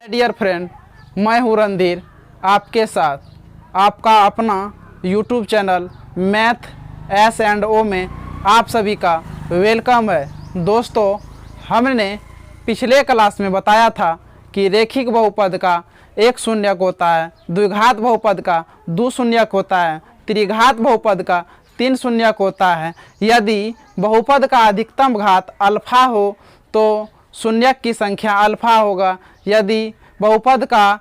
Dear friend, मैं हूँ रणधीर, आपके साथ आपका अपना YouTube channel math S and O में आप सभी का वेलकम है। दोस्तों, हमने पिछले क्लास में बताया था कि रेखिक बहुपद का एक शून्यक होता है, द्विघात बहुपद का दो शून्यक होता है, त्रिघात बहुपद का तीन शून्यक होता है। यदि बहुपद का अधिकतम घात अल्फा हो तो शून्यक की संख्या अल्फा होगा। यदि बहुपद का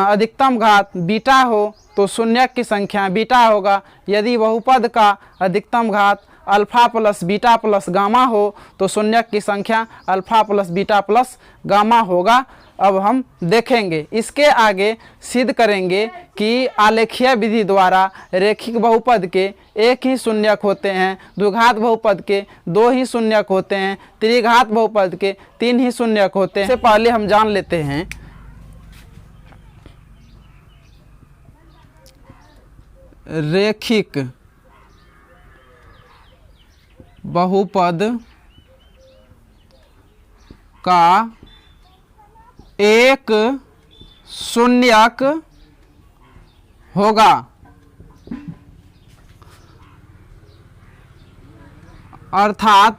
अधिकतम घात बीटा हो तो शून्यक की संख्या बीटा होगा। यदि बहुपद का अधिकतम घात alpha plus beta plus gamma हो तो शून्यक की संख्या alpha plus beta plus gamma होगा। अब हम देखेंगे, इसके आगे सिद्ध करेंगे कि आलेखीय विधि द्वारा रेखिक बहुपद के एक ही शून्यक होते हैं, द्विघात बहुपद के दो ही शून्यक होते हैं, त्रिघात बहुपद के तीन ही शून्यक होते हैं। इससे पहले हम जान लेते हैं रेखिक बहुपद का एक शून्यक होगा, अर्थात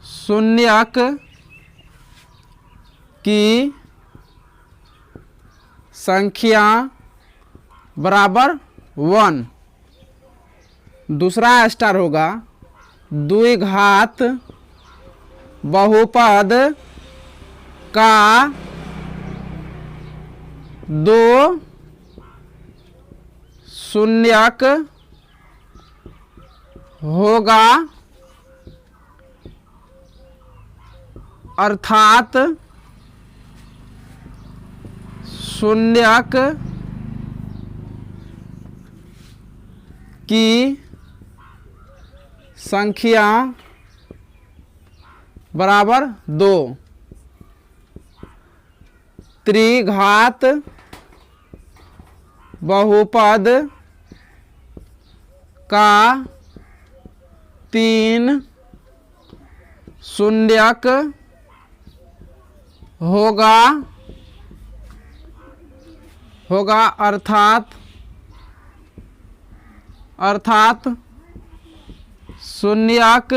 शून्यक की संख्या बराबर 1। दूसरा स्टार होगा द्विघात बहुपद का दो शून्यक होगा, अर्थात शून्यक की संख्या बराबर 2। त्रिघात बहुपद का तीन शून्यक होगा, अर्थात शून्यक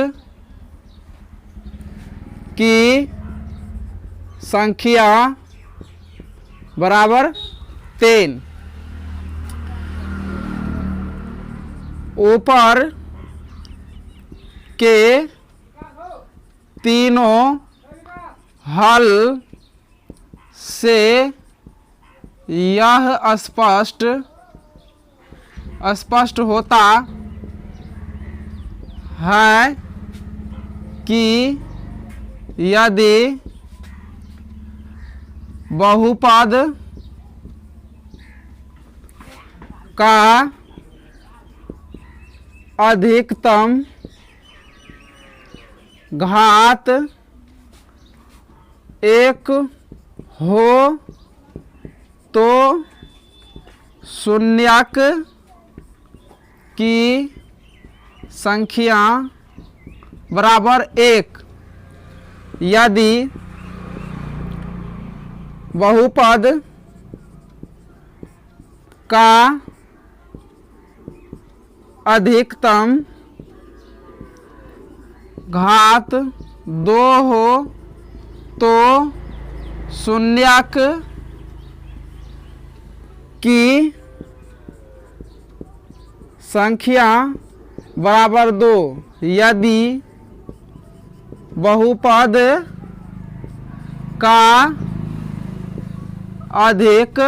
की संख्या बराबर 3। ऊपर के तीनों हल से यह स्पष्ट होता है कि यदि बहुपद का अधिकतम घात 1 हो तो शून्यक की संख्या बराबर 1। यदि बहुपद का अधिकतम घात 2 हो तो शून्यक की संख्या बराबर 2। यदि बहुपद का अधिकतम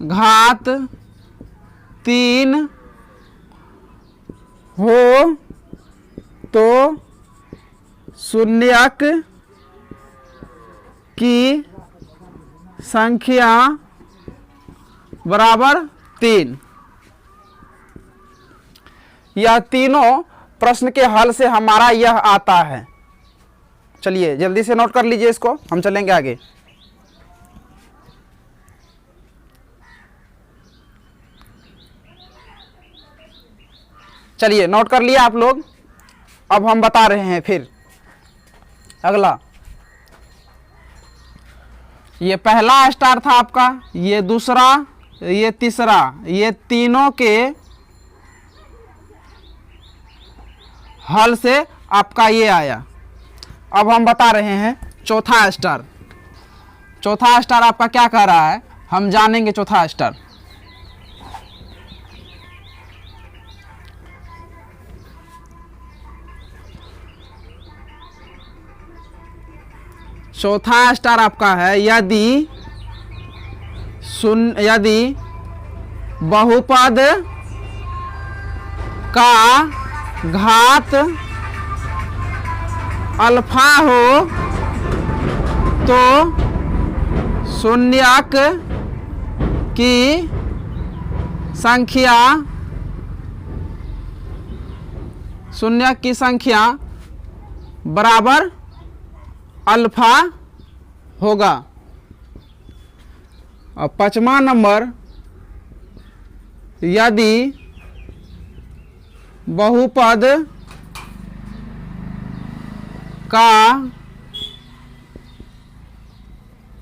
घात 3 हो तो शून्यक की संख्या बराबर 3। यह तीनों प्रश्न के हल से हमारा यह आता है। चलिए जल्दी से नोट कर लीजिए इसको, हम चलेंगे आगे। चलिए नोट कर लिया आप लोग। अब हम बता रहे हैं फिर अगला। ये पहला स्टार था आपका, ये दूसरा, ये तीसरा, ये तीनों के हल से आपका ये आया। अब हम बता रहे हैं चौथा स्टार। चौथा स्टार आपका क्या कह रहा है, हम जानेंगे चौथा स्टार। चौथा स्टार आपका है यदि बहुपद का घात अल्फा हो तो शून्यक की संख्या बराबर अल्फा होगा। और पांचवा नंबर, यदि बहुपद का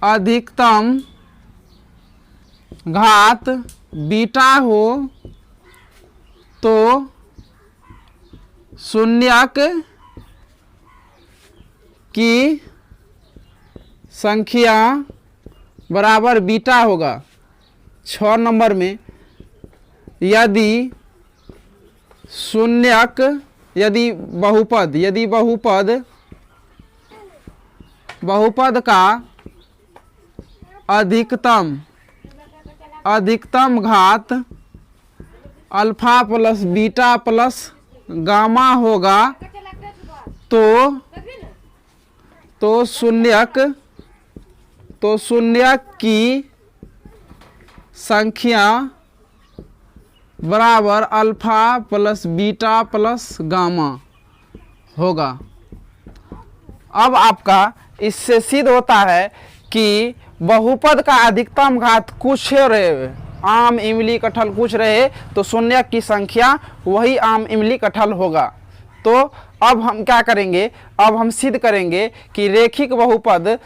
अधिकतम घात बीटा हो तो शून्यक की संख्या बराबर बीटा होगा। 6 नंबर में, यदि बहुपद का अधिकतम घात alpha plus beta plus gamma होगा तो शून्यक की संख्या बराबर alpha plus beta plus gamma होगा। अब आपका इससे सिद्ध होता है कि बहुपद का अधिकतम घात कुछ रहे, आम इमली कटहल कुछ रहे, तो शून्यक की संख्या वही आम इमली कटहल होगा। तो अब हम क्या करेंगे, अब हम सिद्ध करेंगे कि रेखिक बहुपद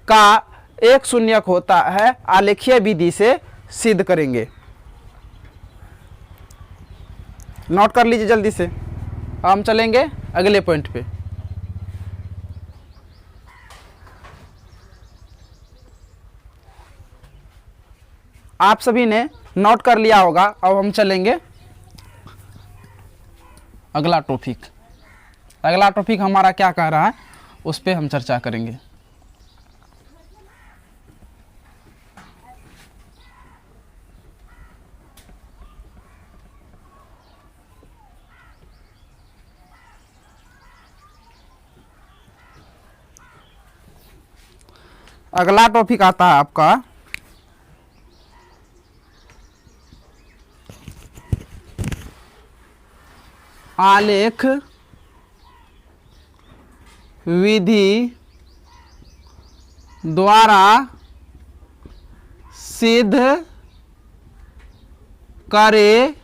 का एक शून्यक होता है, आलेखीय विधि से सिद्ध करेंगे। नोट कर लीजिए जल्दी से। हम चलेंगे अगले पॉइंट पे। आप सभी ने नोट कर लिया होगा। अब हम चलेंगे अगला टॉपिक। अगला टॉपिक हमारा क्या कह रहा है, उस पर हम चर्चा करेंगे। अगला टॉपिक आता है आपका आलेख विधि द्वारा सिद्ध करे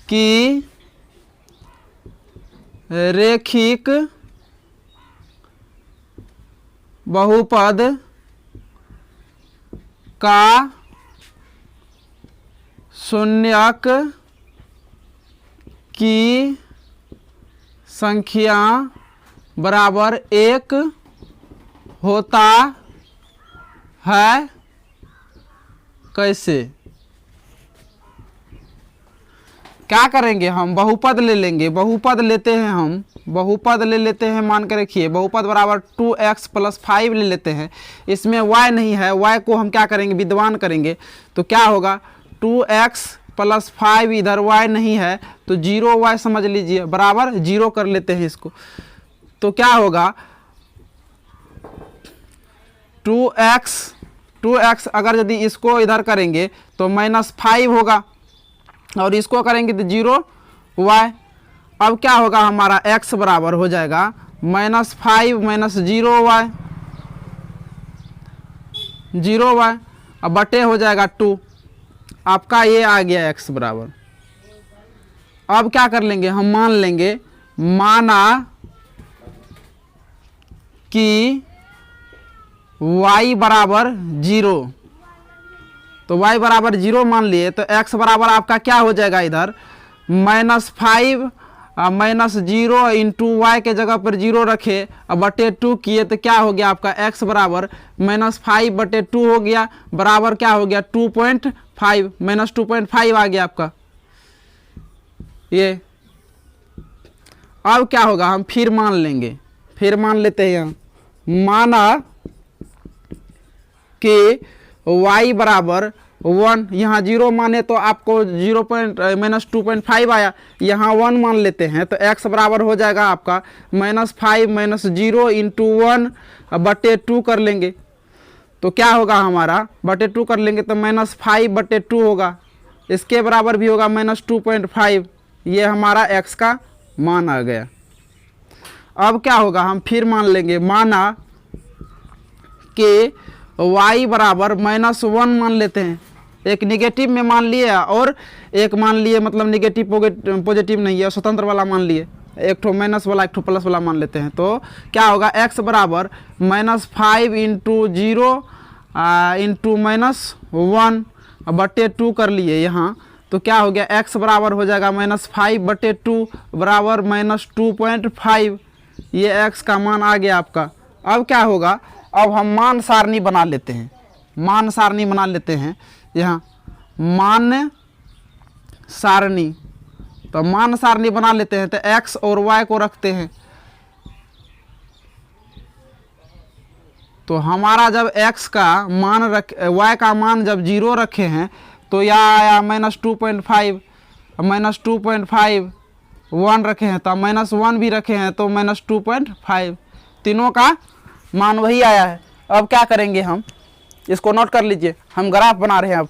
कि रेखिक बहुपद का शून्यक की संख्या बराबर 1 होता है। कैसे? क्या करेंगे, हम बहुपद ले लेंगे। बहुपद लेते हैं, हम बहुपद ले लेते हैं। मान के रखिए बहुपद बराबर 2x + 5 ले लेते हैं। इसमें y नहीं है, y को हम क्या करेंगे, विद्यमान करेंगे। तो क्या होगा, 2x + 5, इधर y नहीं है तो 0y समझ लीजिए, बराबर 0 कर लेते हैं इसको। तो क्या होगा, 2x अगर यदि इसको इधर करेंगे तो -5 होगा, और इसको करेंगे तो 0y। अब क्या होगा, हमारा x बराबर हो जाएगा -5 - 0y, अब बटे हो जाएगा 2। आपका ये आ गया x बराबर। अब क्या कर लेंगे हम, मान लेंगे, माना कि y बराबर 0, तो y बराबर 0 मान लिए, तो x बराबर आपका क्या हो जाएगा, इधर -5 -0 इंटू वाई के जगह पर 0 रखे और बटे 2 किए, तो क्या हो गया आपका x बराबर -5 बटे 2 हो गया, बराबर क्या हो गया 2.5, -2.5 आ गया आपका ये। अब क्या होगा, हम फिर मान लेंगे, फिर मान लेते हैं, माना कि y बराबर 1, यहाँ 0 माने तो आपको -2.5 आया, यहाँ 1 मान लेते हैं, तो x बराबर हो जाएगा आपका -5 -0 इंटू 1 बटे 2 कर लेंगे, तो क्या होगा हमारा, बटे 2 कर लेंगे तो -5 बटे 2 होगा, इसके बराबर भी होगा -2.5, ये हमारा x का मान आ गया। अब क्या होगा, हम फिर मान लेंगे, माना कि y बराबर -1 मान लेते हैं, एक निगेटिव में मान लिए और एक मान लिए, मतलब निगेटिव पॉजिटिव नहीं है, स्वतंत्र वाला मान लिए, एक ठो माइनस वाला एक ठो प्लस वाला मान लेते हैं, तो क्या होगा x बराबर -5 इंटू 0 इंटू -1 बटे 2 कर लिए यहाँ, तो क्या हो गया x बराबर हो जाएगा -5 बटे 2 बराबर -2.5, ये x का मान आ गया आपका। अब क्या होगा, अब हम मान सारणी बना लेते हैं, मान सारणी बना लेते हैं, यहाँ मान सारणी, तो मान सारणी बना लेते हैं, तो x और y को रखते हैं, तो हमारा जब x का मान रख, y का मान जब 0 रखे हैं, तो यह आया -2.5, -2.5 1 रखे हैं, तो -1 भी रखे हैं, तो -2.5, तीनों का मान वही आया है। अब क्या करेंगे हम, इसको नोट कर लीजिए, हम ग्राफ बना रहे हैं। अब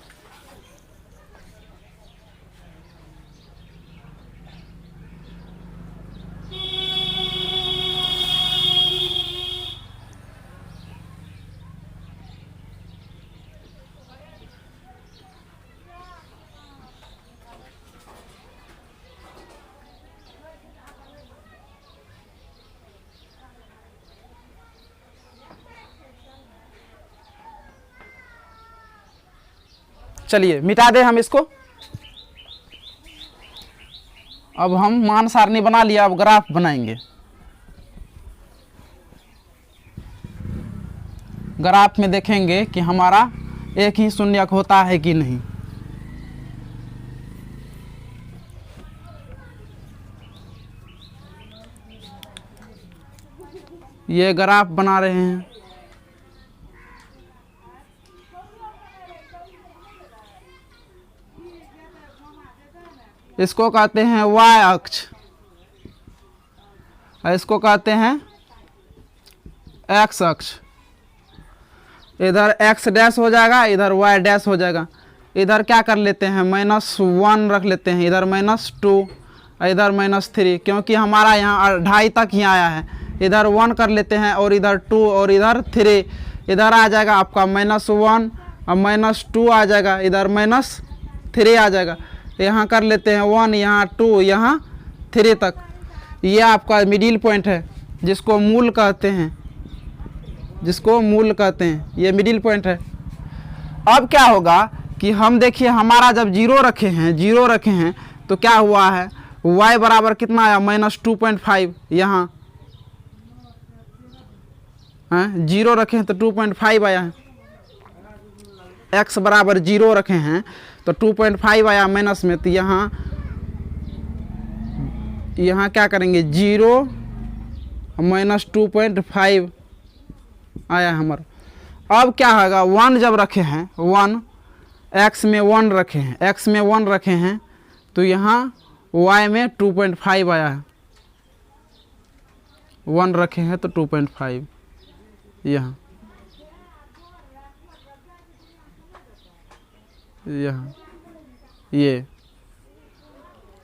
चलिए मिटा दें हम इसको। अब हम मान सारणी बना लिया, अब ग्राफ बनाएंगे। ग्राफ में देखेंगे कि हमारा एक ही शून्यक होता है कि नहीं। ये ग्राफ बना रहे हैं, इसको कहते हैं y अक्ष, इसको कहते हैं x अक्ष। इधर x डैश हो जाएगा, इधर y डैश हो जाएगा। इधर क्या कर लेते हैं, -1 रख लेते हैं, इधर -2, इधर -3, क्योंकि हमारा यहाँ 2.5 तक ही आया है। इधर 1 कर लेते हैं और इधर 2 और इधर 3, इधर आ जाएगा आपका -1 और -2 आ जाएगा, इधर -3 आ जाएगा। यहाँ कर लेते हैं 1, यहाँ 2, यहाँ 3 तक। ये आपका मिडिल पॉइंट है, जिसको मूल कहते हैं, जिसको मूल कहते हैं, ये मिडिल पॉइंट है। अब क्या होगा कि हम देखिए, हमारा जब 0 रखे हैं, 0 रखे हैं, तो क्या हुआ है, y बराबर कितना आया, -2.5। यहाँ 0 रखे हैं तो 2.5 आया है। x बराबर 0 रखे हैं तो 2.5 आया माइनस में, तो यहाँ क्या करेंगे, 0 -2.5 आया हमारा। अब क्या होगा, 1 जब रखे हैं, 1 x में 1 रखे हैं, x में 1 रखे हैं, तो यहाँ y में 2.5 आया है। 1 रखे हैं तो 2.5 यहाँ ये।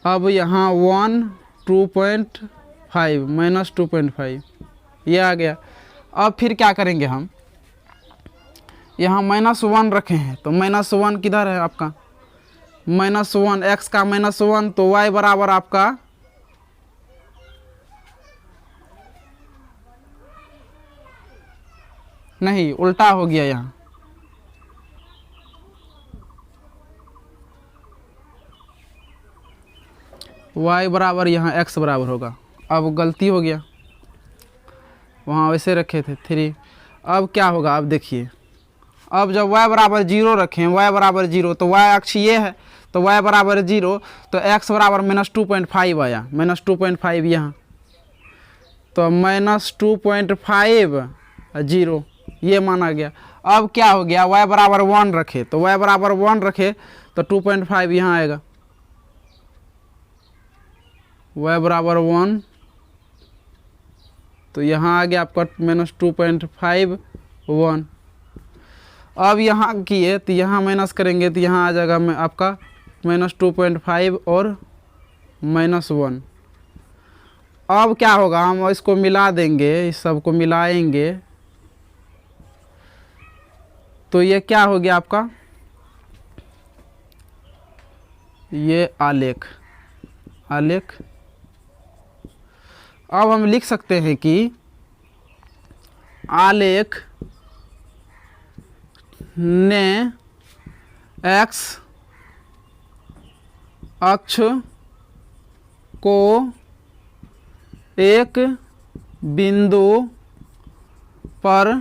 अब यहाँ 1 2.5 -2.5 ये आ गया। अब फिर क्या करेंगे हम, यहाँ -1 रखे हैं, तो -1 किधर है आपका, -1, एक्स का -1, तो y बराबर आपका नहीं, उल्टा हो गया यहाँ, y बराबर यहाँ x बराबर होगा। अब गलती हो गया, वहाँ वैसे रखे थे 3। अब क्या होगा, अब देखिए, अब जब y बराबर 0 रखें, y बराबर 0, तो y अक्ष ये है, तो y बराबर 0, तो x बराबर -2.5 आया, -2.5 यहाँ, तो -2.5 0 ये माना गया। अब क्या हो गया, y बराबर 1 रखे, तो y बराबर 1 रखे तो 2.5 यहाँ आएगा, y बराबर 1, तो यहाँ आ गया आपका -2.5 1। अब यहाँ किए तो यहाँ माइनस करेंगे तो यहाँ आ जाएगा मैं आपका -2.5 और -1। अब क्या होगा, हम इसको मिला देंगे, इस सब को मिलाएंगे, तो ये क्या हो गया आपका, ये आलेख। अब हम लिख सकते हैं कि आलेख ने x अक्ष को एक बिंदु पर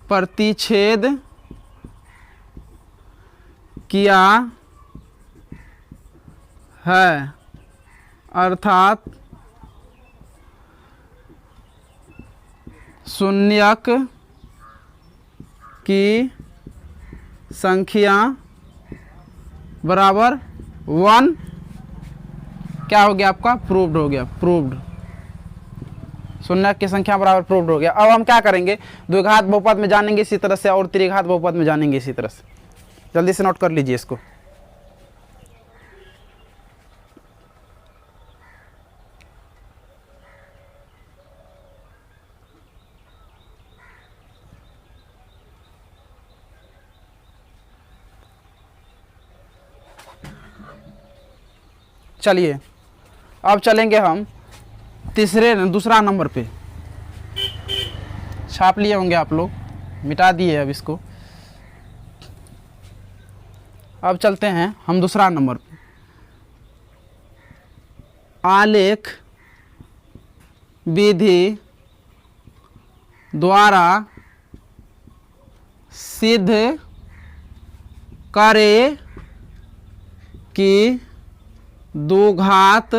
प्रतिच्छेद किया है, अर्थात शून्यक की संख्या बराबर 1। क्या हो गया आपका, प्रूव्ड हो गया, प्रूव्ड, शून्यक की संख्या बराबर प्रूव्ड हो गया। अब हम क्या करेंगे, द्विघात बहुपद में जानेंगे इसी तरह से, और त्रिघात बहुपद में जानेंगे इसी तरह से। जल्दी से नोट कर लीजिए इसको। चलिए अब चलेंगे हम दूसरा नंबर पे। छाप लिए होंगे आप लोग, मिटा दिए अब इसको। अब चलते हैं हम दूसरा नंबर पे। आलेख विधि द्वारा सिद्ध करे कि द्विघात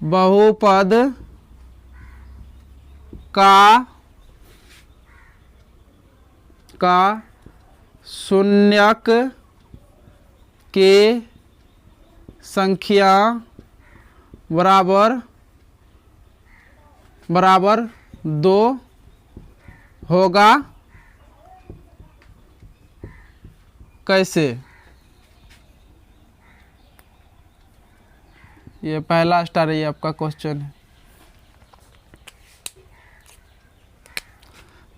बहुपद का शून्यक के संख्या बराबर 2 होगा। कैसे, ये पहला स्टार है, ये आपका क्वेश्चन है।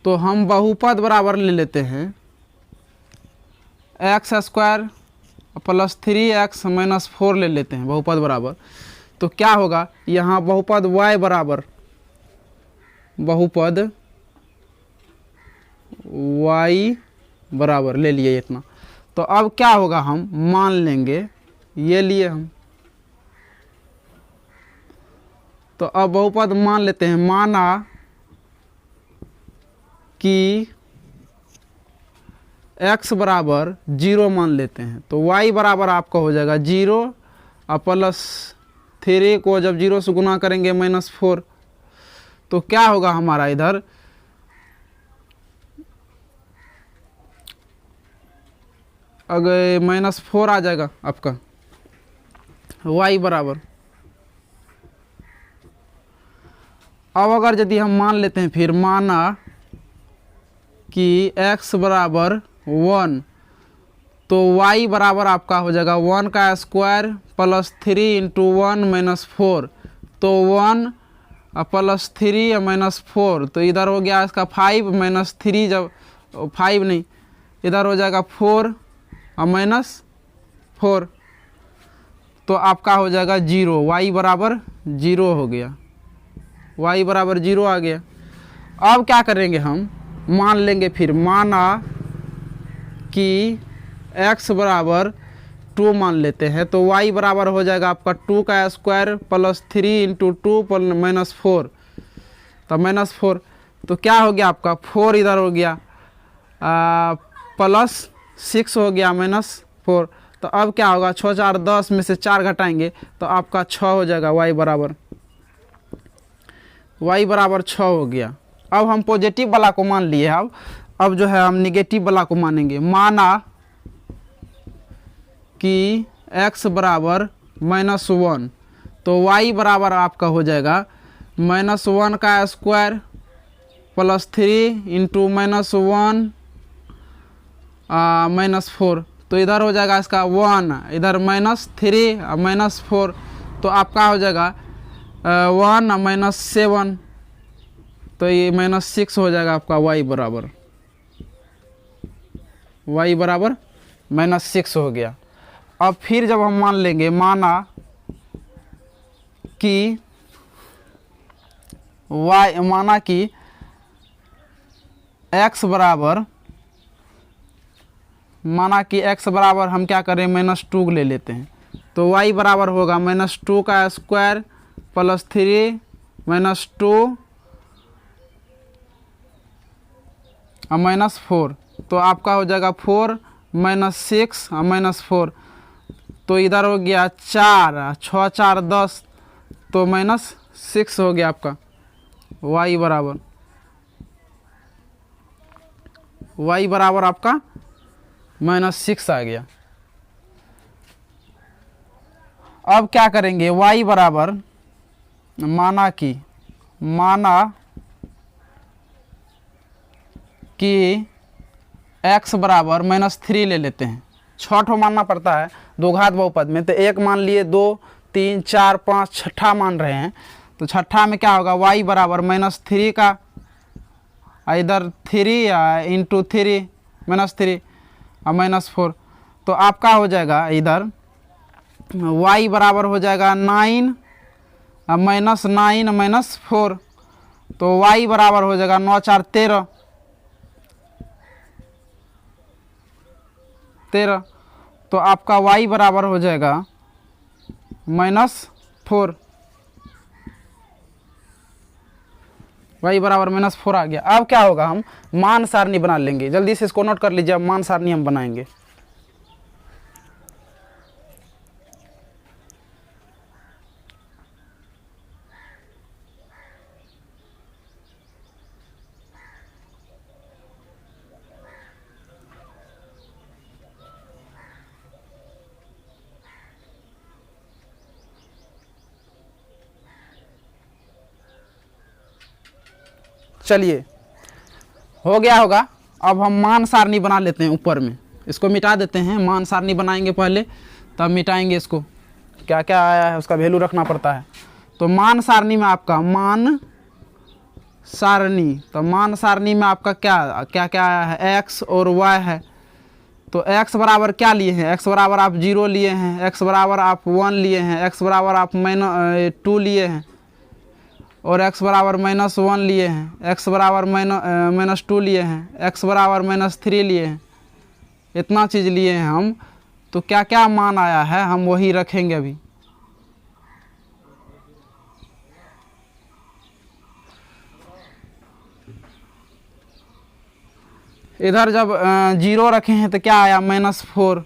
तो हम बहुपद बराबर ले लेते हैं x² + 3x - 4 ले लेते हैं बहुपद बराबर। तो क्या होगा, यहाँ बहुपद y बराबर, बहुपद y बराबर ले लिए इतना। तो अब क्या होगा, हम मान लेंगे, ये लिए हम, तो अब बहुपद मान लेते हैं। माना कि x बराबर 0 मान लेते हैं, तो y बराबर आपका हो जाएगा 0 और +3 को जब 0 से गुना करेंगे -4, तो क्या होगा हमारा इधर, अगर -4 आ जाएगा आपका y बराबर। अब अगर यदि हम मान लेते हैं, फिर माना कि x बराबर 1, तो y बराबर आपका हो जाएगा 1 का स्क्वायर + 3 × 1 - 4, तो 1 + 3 - 4, तो इधर हो गया इसका 5 - 3, जब 5 नहीं, इधर हो जाएगा 4 और -4, तो आपका हो जाएगा 0। y बराबर 0 हो गया, y बराबर 0 आ गया। अब क्या करेंगे, हम मान लेंगे, फिर माना कि x बराबर 2 मान लेते हैं, तो y बराबर हो जाएगा आपका 2 का स्क्वायर प्लस 3 इंटू 2 -4, तो -4, तो क्या हो गया आपका 4 इधर हो गया, प्लस 6 हो गया -4, तो अब क्या होगा 6 4 10 में से 4 घटाएंगे तो आपका 6 हो जाएगा, y बराबर 6 हो गया। अब हम पॉजिटिव वाला को मान लिए, अब जो है हम निगेटिव वाला को मानेंगे। माना कि x बराबर -1, तो y बराबर आपका हो जाएगा -1 का स्क्वायर प्लस 3 इंटू -1 -4, तो इधर हो जाएगा इसका 1, इधर -3 -4, तो आपका हो जाएगा 1 -7, तो ये -6 हो जाएगा आपका y बराबर -6 हो गया। अब फिर जब हम मान लेंगे, माना कि x बराबर हम क्या करें, -2 ले लेते हैं, तो y बराबर होगा -2 का स्क्वायर प्लस 3 -2 और -4, तो आपका हो जाएगा 4 -6 और -4, तो इधर हो गया 4 6 4 10, तो -6 हो गया आपका y बराबर आपका -6 आ गया। अब क्या करेंगे, y बराबर माना कि x बराबर -3 ले लेते हैं, 6 मानना पड़ता है दो घात बहुपद में, तो 1 मान लिए, 2 3 4 5 छठा मान रहे हैं, तो छठा में क्या होगा, y बराबर -3 का इधर 3 इंटू 3 -3 और -4, तो आपका हो जाएगा इधर y बराबर हो जाएगा 9 और -9 -4, तो y बराबर हो जाएगा 9 4 13, तो आपका y बराबर हो जाएगा -4, y बराबर -4 आ गया। अब क्या होगा, हम मान सारणी बना लेंगे, जल्दी से इसको नोट कर लीजिए। अब मान सारणी हम बनाएंगे। चलिए, हो गया होगा। अब हम मान सारणी बना लेते हैं, ऊपर में इसको मिटा देते हैं, मान सारणी बनाएंगे पहले, तब मिटाएंगे इसको। क्या क्या आया है उसका वैल्यू रखना पड़ता है। तो मान सारणी में आपका मान सारणी, तो मान सारणी में आपका क्या क्या क्या आया है, x और y है। तो x बराबर क्या लिए हैं, x बराबर आप 0 लिए हैं, x बराबर आप 1 लिए हैं, x बराबर आप -2 लिए हैं, और x बराबर -1 लिए हैं, x बराबर -2 लिए हैं, x बराबर -3 लिए हैं, इतना चीज़ लिए हैं हम। तो क्या क्या मान आया है हम वही रखेंगे अभी। इधर जब 0 रखे हैं तो क्या आया, -4।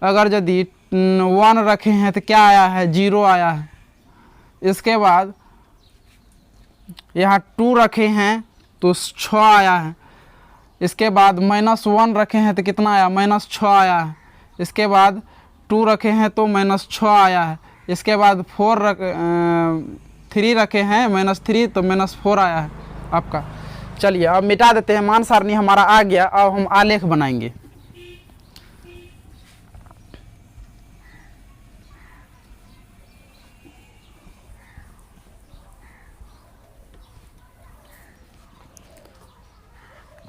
अगर यदि 1 रखे हैं तो क्या आया है, 0 आया है। इसके बाद यहाँ 2 रखे हैं तो 6 आया है। इसके बाद -1 रखे हैं तो कितना आया, -6 आया है। इसके बाद 2 रखे हैं तो -6 आया है। इसके बाद 3 रखे हैं, -3 तो -4 आया है आपका। चलिए अब मिटा देते हैं, मान सारणी हमारा आ गया। अब हम आलेख बनाएंगे।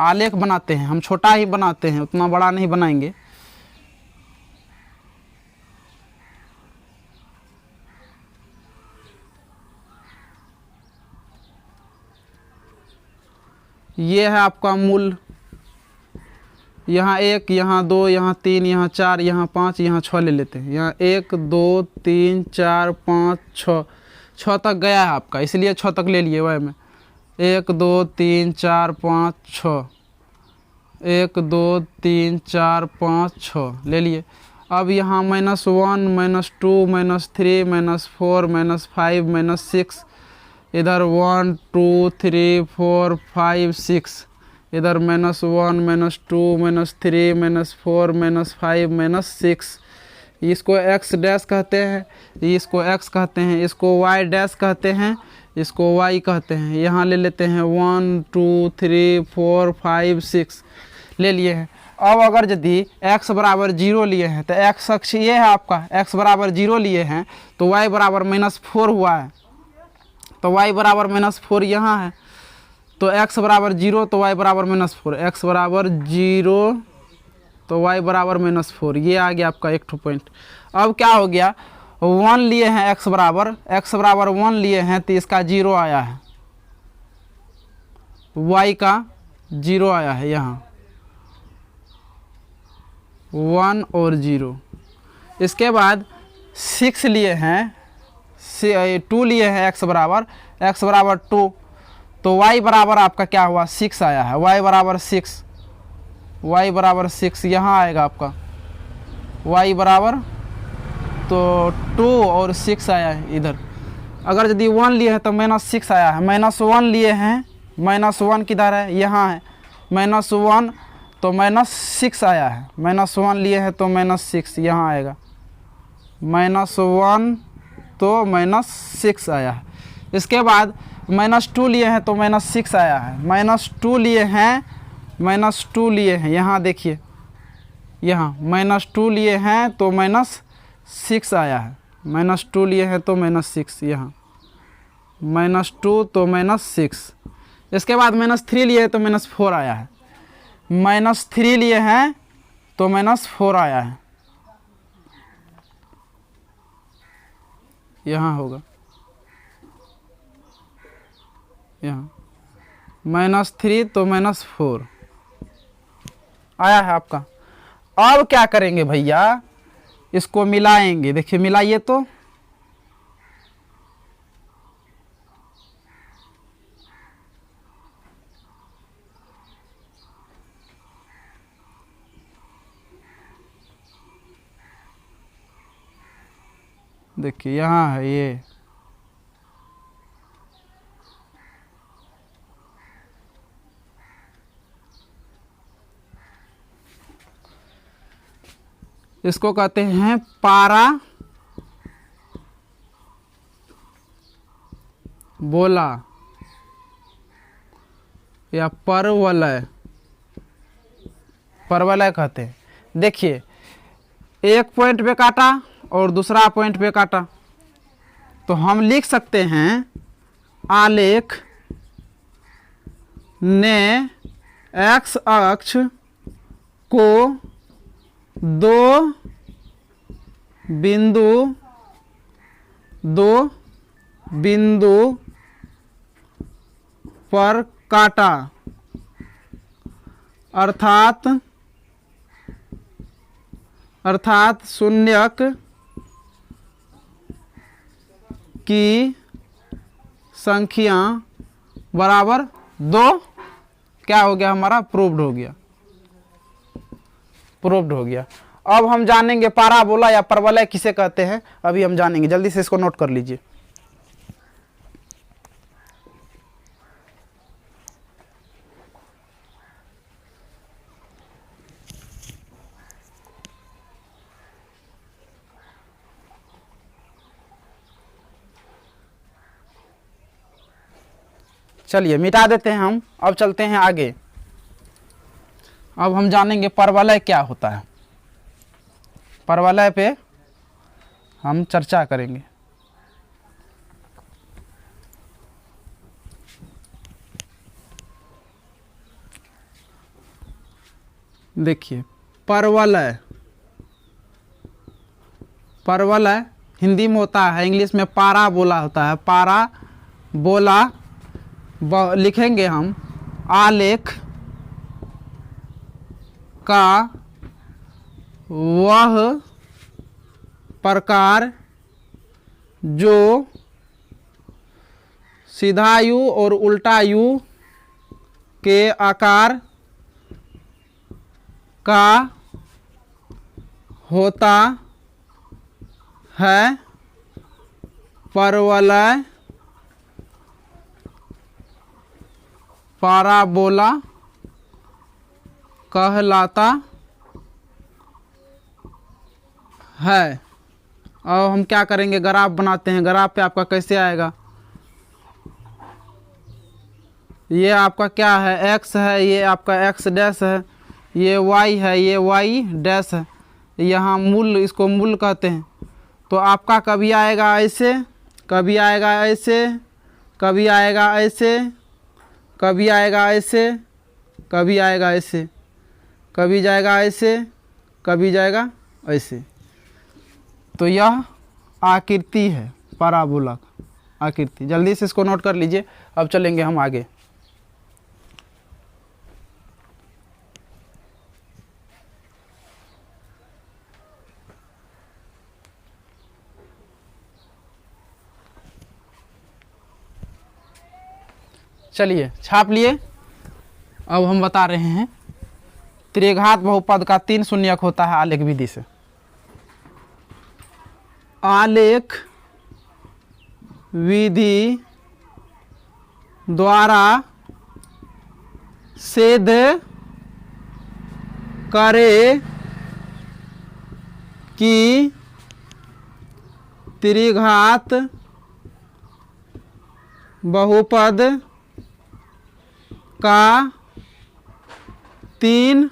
आलेख बनाते हैं हम, छोटा ही बनाते हैं, उतना बड़ा नहीं बनाएंगे। ये है आपका मूल। यहाँ 1, यहाँ 2, यहाँ 3, यहाँ 4, यहाँ 5, यहाँ 6 ले लेते हैं। यहाँ 1 2 3 4 5 6, 6 तक गया है आपका, इसलिए 6 तक ले लिए वह में। 1 2 3 4 5 6, 1 2 3 4 5 6 ले लिए। अब यहाँ -1 -2 -3 -4 -5 -6, इधर 1 2 3 4 5 6, इधर -1 -2 -3 -4 -5 -6। इसको x डैश कहते हैं, इसको x कहते हैं, इसको y डैश कहते हैं, इसको y कहते हैं। यहाँ ले लेते हैं 1 2 3 4 5 6 ले लिए हैं। अब अगर यदि x बराबर 0 लिए हैं तो x अक्ष ये है आपका, x बराबर 0 लिए हैं तो y बराबर -4 हुआ है, तो y बराबर -4 यहाँ है। तो x बराबर 0 तो y बराबर -4, x बराबर 0 तो y बराबर -4, ये आ गया आपका एक ठो पॉइंट। अब क्या हो गया, 1 लिए हैं x बराबर 1 लिए हैं तो इसका 0 आया है, y का 0 आया है यहाँ 1 और 0। इसके बाद 6 लिए हैं, 2 लिए हैं x बराबर 2, तो y बराबर आपका क्या हुआ 6 आया है, y बराबर 6 यहाँ आएगा आपका, y बराबर तो 2 और 6 आया है इधर। अगर यदि 1 लिए हैं तो -6 आया है, -1 लिए हैं, -1 किधर है यहाँ है, -1 तो -6 आया है, -1 लिए हैं तो -6 यहाँ आएगा, -1 तो -6 आया है। इसके बाद -2 लिए हैं तो -6 आया है, -2 लिए हैं यहाँ देखिए, यहाँ -2 लिए हैं तो -6 आया है, -2 लिए हैं तो -6 यहाँ, -2 तो -6। इसके बाद -3 लिए हैं तो -4 आया है, -3 लिए हैं तो -4 आया है, यहाँ होगा, यहाँ -3 तो -4 आया है आपका। अब क्या करेंगे भैया, इसको मिलाएंगे, देखिए मिलाइए तो देखिए यहाँ है ये, इसको कहते हैं पारा बोला या परवलय, परवलय कहते हैं। देखिए एक पॉइंट पे काटा और दूसरा पॉइंट पे काटा, तो हम लिख सकते हैं आलेख ने x अक्ष को दो बिंदु पर काटा, अर्थात शून्यक की संख्या बराबर 2। क्या हो गया हमारा, प्रूव्ड हो गया। अब हम जानेंगे पाराबोला या परवलय किसे कहते हैं, अभी हम जानेंगे, जल्दी से इसको नोट कर लीजिए। चलिए मिटा देते हैं हम, अब चलते हैं आगे। अब हम जानेंगे परवलय क्या होता है, परवलय पे हम चर्चा करेंगे। देखिए परवलय, परवलय हिंदी में होता है, इंग्लिश में पारा बोला होता है, पारा बोला लिखेंगे हम आलेख का वह प्रकार जो सीधा यू और उल्टा यू के आकार का होता है परवलय पाराबोला कहलाता है। अब हम क्या करेंगे, ग्राफ बनाते हैं। ग्राफ पे आपका कैसे आएगा, ये आपका क्या है, एक्स है, ये आपका एक्स डैश है, ये वाई है, ये वाई डैश है, यहाँ मूल, इसको मूल कहते हैं। तो आपका कभी आएगा ऐसे, कभी आएगा ऐसे, कभी आएगा ऐसे, कभी आएगा ऐसे, कभी आएगा ऐसे, कभी जाएगा ऐसे, कभी जाएगा ऐसे। तो यह आकृति है, पाराबोला आकृति। जल्दी से इसको नोट कर लीजिए। अब चलेंगे हम आगे। चलिए छाप लिए। अब हम बता रहे हैं त्रिघात बहुपद का 3 शून्यक होता है आलेख विधि से। आलेख विधि द्वारा सिद्ध करे कि त्रिघात बहुपद का 3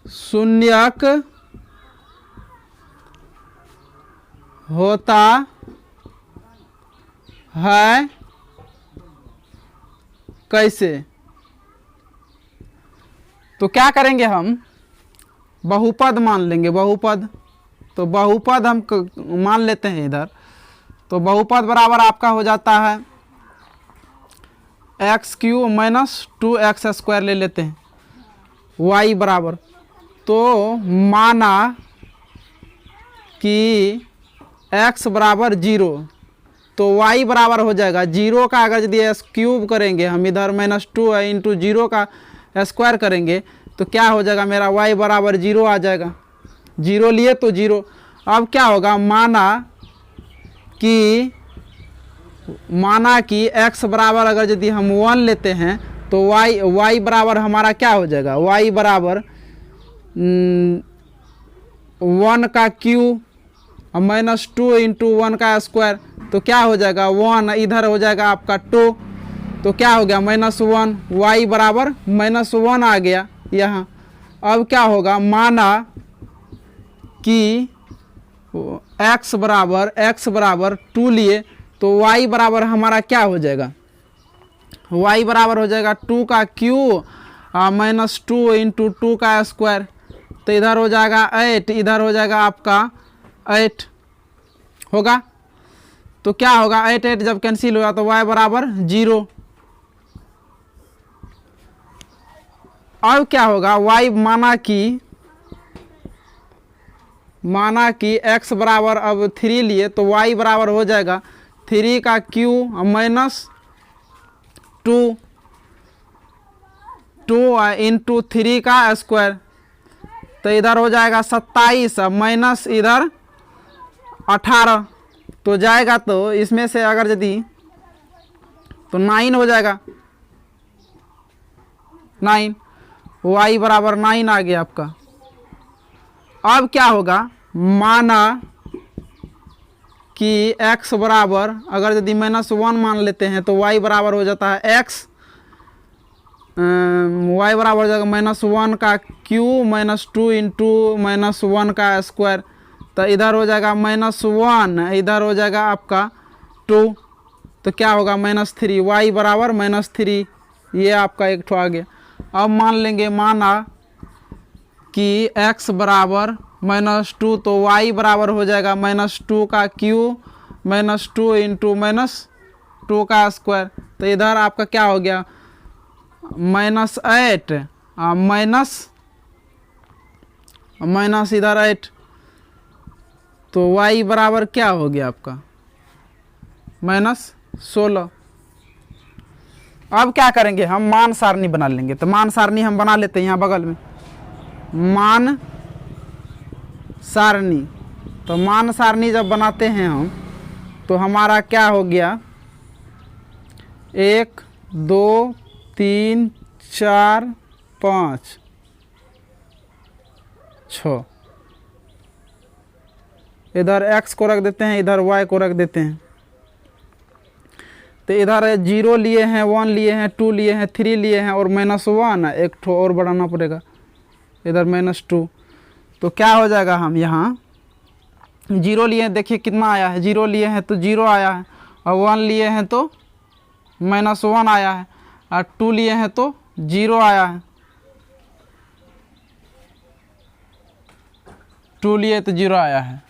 शून्यक होता है। कैसे? तो क्या करेंगे हम, बहुपद मान लेंगे। बहुपद, तो बहुपद हम मान लेते हैं इधर। तो बहुपद बराबर आपका हो जाता है x Q minus 2x square ले लेते हैं, y बराबर। तो माना कि x बराबर 0, तो y बराबर हो जाएगा 0 का, अगर यदि s क्यूब करेंगे हम इधर -2 इंटू 0 का स्क्वायर करेंगे तो क्या हो जाएगा, मेरा y बराबर 0 आ जाएगा। 0 लिए तो 0। अब क्या होगा, माना कि x बराबर अगर यदि हम 1 लेते हैं तो y बराबर हमारा क्या हो जाएगा, y बराबर 1 का क्यू और -2 इंटू 1 का स्क्वायर, तो क्या हो जाएगा 1, इधर हो जाएगा आपका 2, तो क्या हो गया -1, y बराबर -1 आ गया यहाँ। अब क्या होगा, माना कि x बराबर 2 लिए तो y बराबर हमारा क्या हो जाएगा, y बराबर हो जाएगा 2 का क्यू -2 इंटू 2 का स्क्वायर, तो इधर हो जाएगा 8, इधर हो जाएगा आपका 8 होगा। तो क्या होगा, 8 जब कैंसिल होगा तो y बराबर 0। अब क्या होगा, y माना कि x बराबर अब 3 लिए तो y बराबर हो जाएगा 3 का क्यू -2 इंटू 3 का स्क्वायर, तो इधर हो जाएगा 27 माइनस इधर 18, तो जाएगा तो इसमें से अगर यदि तो 9 हो जाएगा, 9, y बराबर 9 आ गया आपका। अब क्या होगा, माना कि x बराबर अगर यदि -1 मान लेते हैं तो y बराबर हो जाता है y बराबर हो जाएगा -1 का क्यू -2 इंटू -1 का स्क्वायर, तो इधर हो जाएगा -1, इधर हो जाएगा आपका 2, तो क्या होगा -3, y बराबर -3, ये आपका एक ठो आ गया। अब मान लेंगे, माना कि x बराबर -2, तो y बराबर हो जाएगा -2 का क्यू -2 इंटू -2 का स्क्वायर, तो तो इधर आपका क्या हो गया, -8 माइनस इधर 8, तो y बराबर क्या हो गया आपका -16। अब क्या करेंगे, हम मान सारणी बना लेंगे। तो मान सारणी हम बना लेते हैं यहाँ बगल में, मान सारणी। तो मान सारणी जब बनाते हैं हम, तो हमारा क्या हो गया, 1 2 3 4 5 6, इधर x को रख देते हैं, इधर y को रख देते हैं। तो इधर 0 लिए हैं, 1 लिए हैं, 2 लिए हैं, 3 लिए हैं और -1 एक ठो और बढ़ाना पड़ेगा, इधर -2। तो क्या हो जाएगा, हम यहाँ 0 लिए हैं, देखिए कितना आया है, 0 लिए हैं तो 0 आया है, और 1 लिए हैं तो -1 आया है, और 2 लिए हैं तो 0 आया है, 2 लिए तो 0 आया है।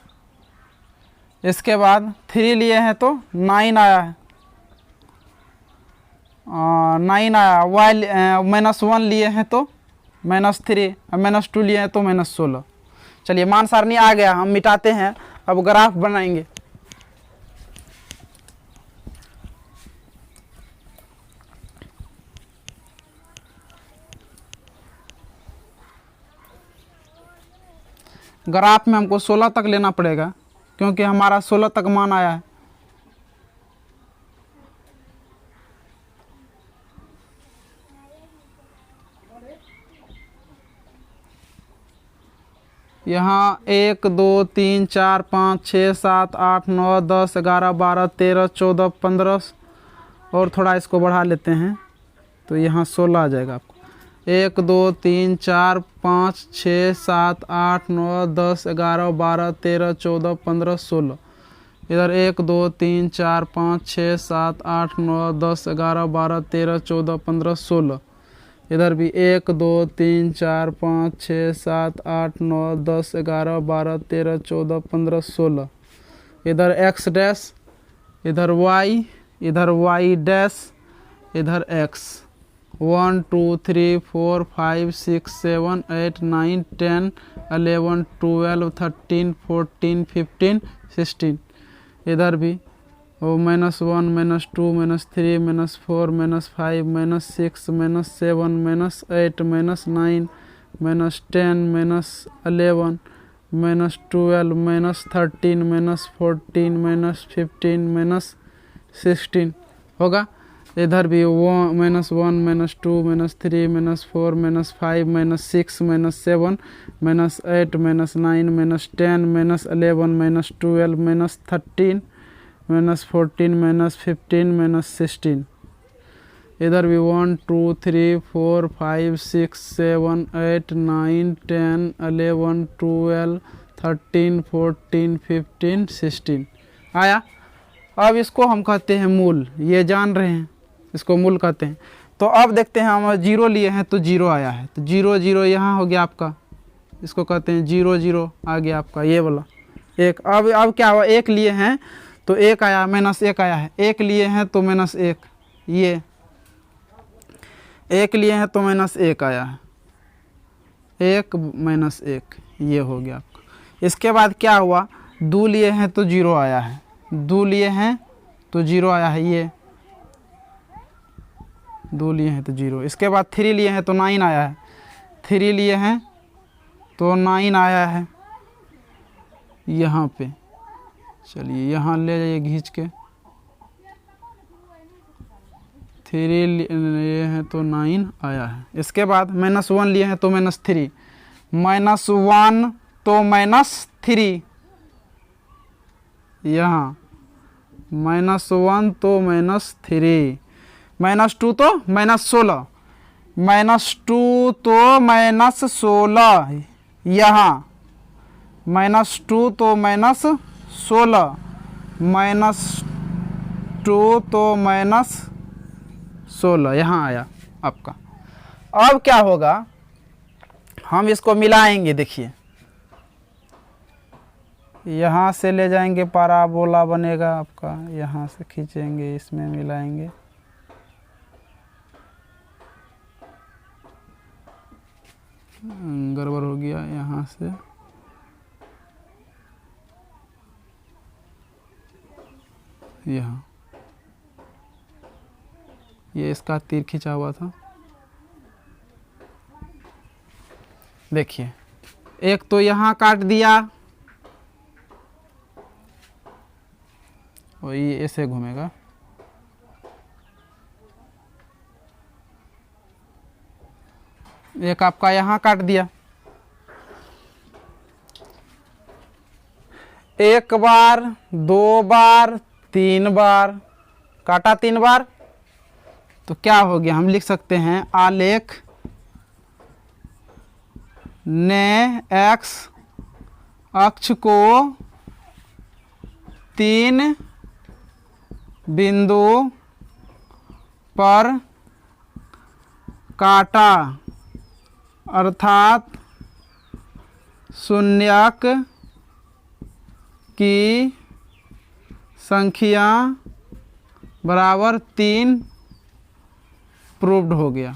इसके बाद 3 लिए हैं तो 9 आया है, 9 आया। -1 लिए हैं तो -3, और -2 लिए हैं तो -16। चलिए मान सारणी आ गया, हम मिटाते हैं, अब ग्राफ बनाएंगे। ग्राफ में हमको 16 तक लेना पड़ेगा, क्योंकि हमारा 16 तक मान आया है। यहाँ 1 2 3 4 5 6 7 8 9 10 11 12 13 14 15 और थोड़ा इसको बढ़ा लेते हैं, तो यहाँ 16 आ जाएगा आपको। 1 2 3 4 5 6 7 8 9 10 11 12 13 14 15 16। इधर 1 2 3 4 5 6 7 8 9 10 11 12 13 14 15 16। इधर भी 1 2 3 4 5 6 7 8 9 10 11 12 13 14 15 16। इधर x डैश, इधर y, इधर y डैश, इधर x। 1 2 3 4 5 6 7 8 9 10 11 12 13 14 15 16। इधर भी वो -1 -2 -3 -4 -5 -6 -7 -8 -9 -10 -11 -12 -13 -14 -15 -16 होगा। इधर भी -1 -2 -3 -4 -5 -6 -7 -8 -9 -10 -11 -12 -13 -14 -15 -16। इधर भी 1 2 3 4 5 6 7 8 9 10 11 12 13 14 15 16 आया। अब इसको हम कहते हैं मूल, ये जान रहे हैं, इसको मूल कहते हैं। तो अब देखते हैं, हम 0 लिए हैं तो 0 आया है, तो 0 0 यहाँ हो गया आपका, इसको कहते हैं 0 0 आ गया आपका ये वाला 1। अब क्या हुआ, 1 लिए हैं तो 1 आया, -1 आया है। 1 लिए हैं तो -1, ये 1 लिए हैं तो -1 आया है, 1 -1 ये हो गया आपका। इसके बाद क्या हुआ, 2 लिए हैं तो 0 आया है, 2 लिए हैं तो 0 आया है, ये 2 लिए हैं तो 0। इसके बाद 3 लिए हैं तो 9 आया है, 3 लिए हैं तो 9 आया है यहाँ पे। चलिए यहाँ ले जाइए खींच के, 3 लिए हैं तो 9 आया है। इसके बाद -1 लिए हैं तो -3, -1 तो -3 यहाँ, -1 तो -3, -2 तो -16, -2 तो -16 यहाँ, -2 तो -16, -2 तो -16 यहाँ आया आपका। अब क्या होगा, हम इसको मिलाएंगे। देखिए यहाँ से ले जाएंगे, पाराबोला बनेगा आपका, यहाँ से खींचेंगे, इसमें मिलाएंगे, गड़बड़ हो गया यहाँ से। यहाँ ये इसका तीर खींचा हुआ था। देखिए, एक तो यहाँ काट दिया और ये ऐसे घूमेगा। एक आपका यहाँ काट दिया। एक बार, दो बार, तीन बार काटा, 3 बार। तो क्या हो गया, हम लिख सकते हैं आलेख ने एक्स अक्ष को 3 बिंदु पर काटा, अर्थात शून्यक की संख्या बराबर 3 प्रूव्ड हो गया।